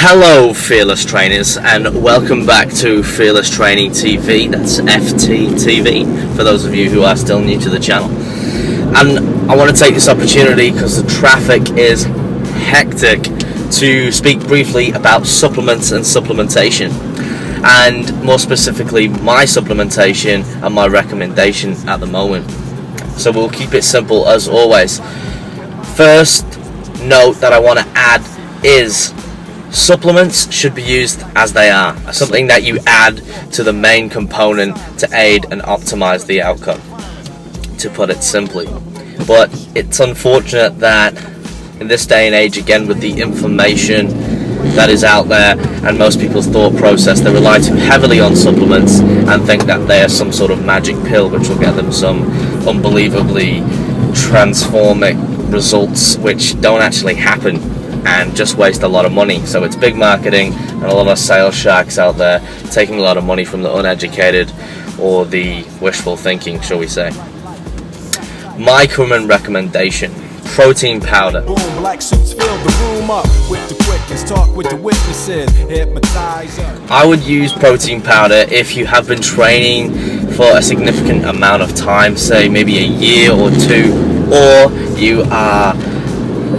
Hello Fearless Trainers, and welcome back to Fearless Training TV. That's Fttv for those of you who are still new to the channel. And I want to take this opportunity, because the traffic is hectic, to speak briefly about supplements and supplementation, and more specifically my supplementation and my recommendation at the moment. So we'll keep it simple as always. First note that I want to add is supplements should be used as they are, something that you add to the main component to aid and optimize the outcome, to put it simply. But it's unfortunate that in this day and age, again with the information that is out there and most people's thought process, they rely too heavily on supplements and think that they are some sort of magic pill which will get them some unbelievably transforming results, which don't actually happen, and just waste a lot of money. So it's big marketing and a lot of sales sharks out there taking a lot of money from the uneducated or the wishful thinking, shall we say. My current recommendation: protein powder. I would use protein powder if you have been training for a significant amount of time, say maybe a year or two, or you are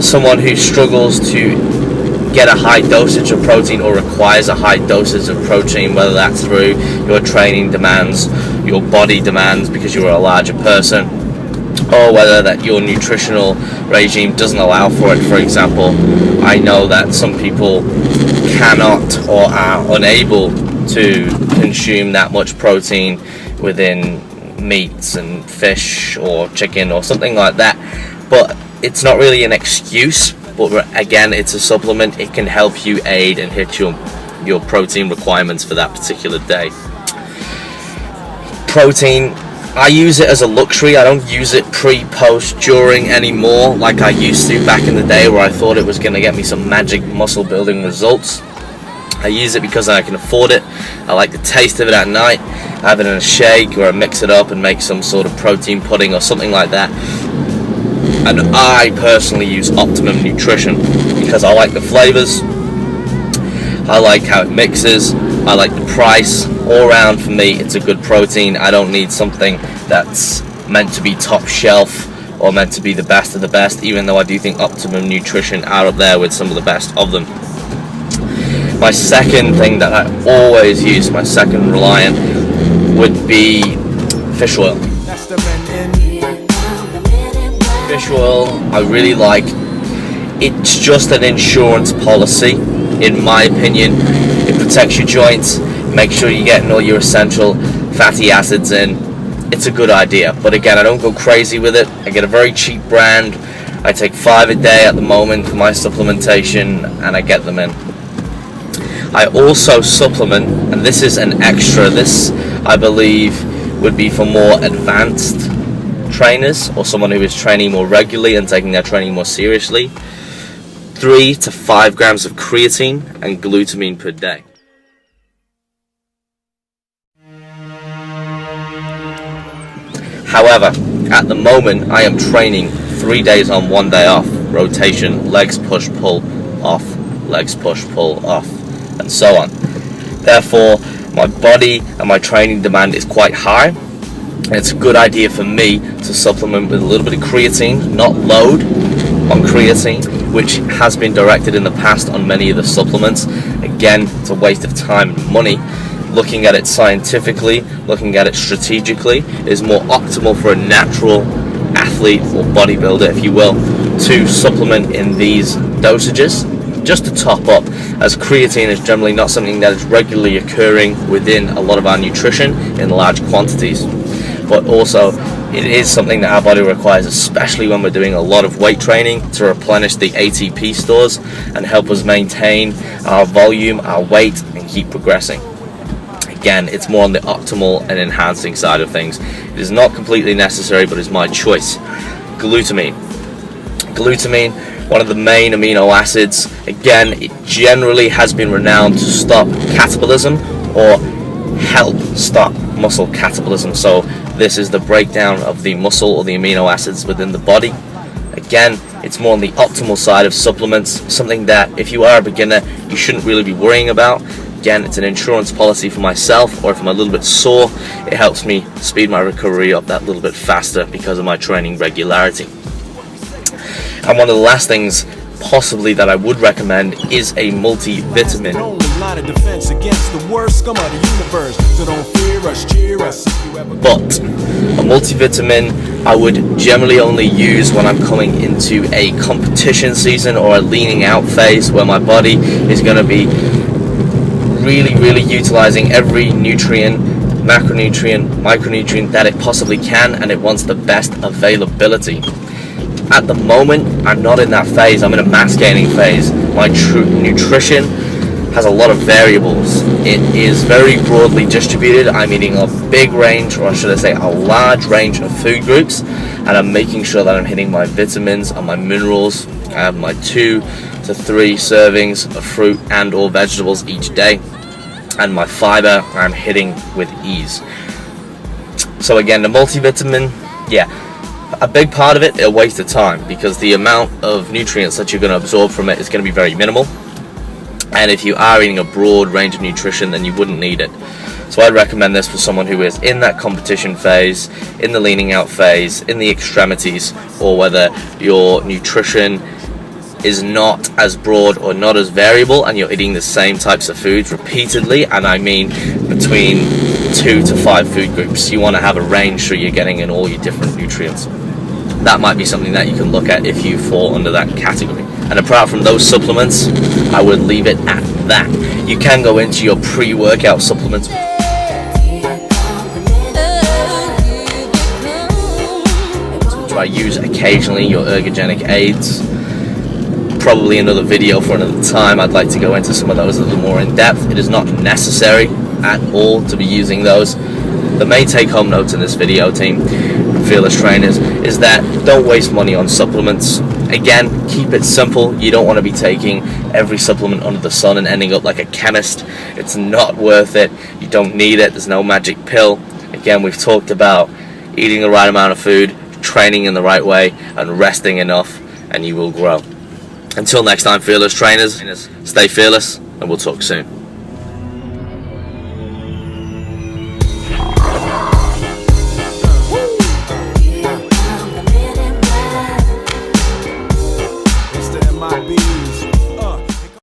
someone who struggles to get a high dosage of protein or requires a high dosage of protein, whether that's through your training demands, your body demands because you're a larger person, or whether that your nutritional regime doesn't allow for it. For example, I know that some people cannot or are unable to consume that much protein within meats and fish or chicken or something like that, but it's not really an excuse. But again, it's a supplement. It can help you aid and hit your protein requirements for that particular day. Protein, I use it as a luxury. I don't use it pre, post, during anymore like I used to back in the day, where I thought it was going to get me some magic muscle building results. I use it because I can afford it. I like the taste of it at night. I have it in a shake, or I mix it up and make some sort of protein pudding or something like that. And I personally use Optimum Nutrition because I like the flavors, I like how it mixes, I like the price. All around, for me, it's a good protein. I don't need something that's meant to be top shelf or meant to be the best of the best, even though I do think Optimum Nutrition are up there with some of the best of them. My second thing that I always use, my second reliant, would be fish oil. Fish oil, I really like. It's just an insurance policy, in my opinion. It protects your joints, make sure you're getting all your essential fatty acids in. It's a good idea, but again, I don't go crazy with it. I get a very cheap brand. I take 5 a day at the moment for my supplementation, and I get them in. I also supplement, and this is an extra. This, I believe, would be for more advanced trainers or someone who is training more regularly and taking their training more seriously. 3 to 5 grams of creatine and glutamine per day. However, at the moment I am training 3 days on, 1 day off, rotation, legs push pull off, legs push pull off, and so on. Therefore, my body and my training demand is quite high, and it's a good idea for me to supplement with a little bit of creatine, not load on creatine, which has been directed in the past on many of the supplements. Again, it's a waste of time and money. Looking at it scientifically, looking at it strategically, is more optimal for a natural athlete or bodybuilder, if you will, to supplement in these dosages, just to top up, as creatine is generally not something that is regularly occurring within a lot of our nutrition in large quantities. But also, it is something that our body requires, especially when we're doing a lot of weight training, to replenish the ATP stores and help us maintain our volume, our weight, and keep progressing. Again, it's more on the optimal and enhancing side of things. It is not completely necessary, but is my choice. Glutamine. Glutamine, one of the main amino acids. Again, it generally has been renowned to stop catabolism or help stop muscle catabolism. So this is the breakdown of the muscle or the amino acids within the body. Again, It's more on the optimal side of supplements, something that if you are a beginner, you shouldn't really be worrying about. Again, it's an insurance policy for myself, or if I'm a little bit sore, it helps me speed my recovery up that little bit faster because of my training regularity. And one of the last things possibly that I would recommend is a multivitamin. But a multivitamin I would generally only use when I'm coming into a competition season or a leaning out phase where my body is going to be really utilizing every nutrient, macronutrient, micronutrient that it possibly can, and it wants the best availability. At the moment, I'm not in that phase. I'm in a mass gaining phase. My nutrition has a lot of variables. It is very broadly distributed. I'm eating a big range, or should I say a large range of food groups, and I'm making sure that I'm hitting my vitamins and my minerals. I have my 2 to 3 servings of fruit and or vegetables each day, and my fiber I'm hitting with ease. So again, the multivitamin, yeah, a big part of it, a waste of time, because the amount of nutrients that you're going to absorb from it is going to be very minimal, and if you are eating a broad range of nutrition, then you wouldn't need it. So I'd recommend this for someone who is in that competition phase, in the leaning out phase, in the extremities, or whether your nutrition is not as broad or not as variable and you're eating the same types of foods repeatedly, and I mean between 2 to 5 food groups. You want to have a range so you're getting in all your different nutrients. That might be something that you can look at if you fall under that category. And apart from those supplements, I would leave it at that. You can go into your pre-workout supplements, which I use occasionally, your ergogenic aids. Probably another video for another time. I'd like to go into some of those a little more in depth. It is not necessary at all to be using those. The main take-home notes in this video, team, Fearless Trainers, is that don't waste money on supplements. Again, keep it simple. You don't want to be taking every supplement under the sun and ending up like a chemist. It's not worth it. You don't need it. There's no magic pill. Again, we've talked about eating the right amount of food, training in the right way, and resting enough, and you will grow. Until next time, Fearless Trainers, stay fearless, and we'll talk soon.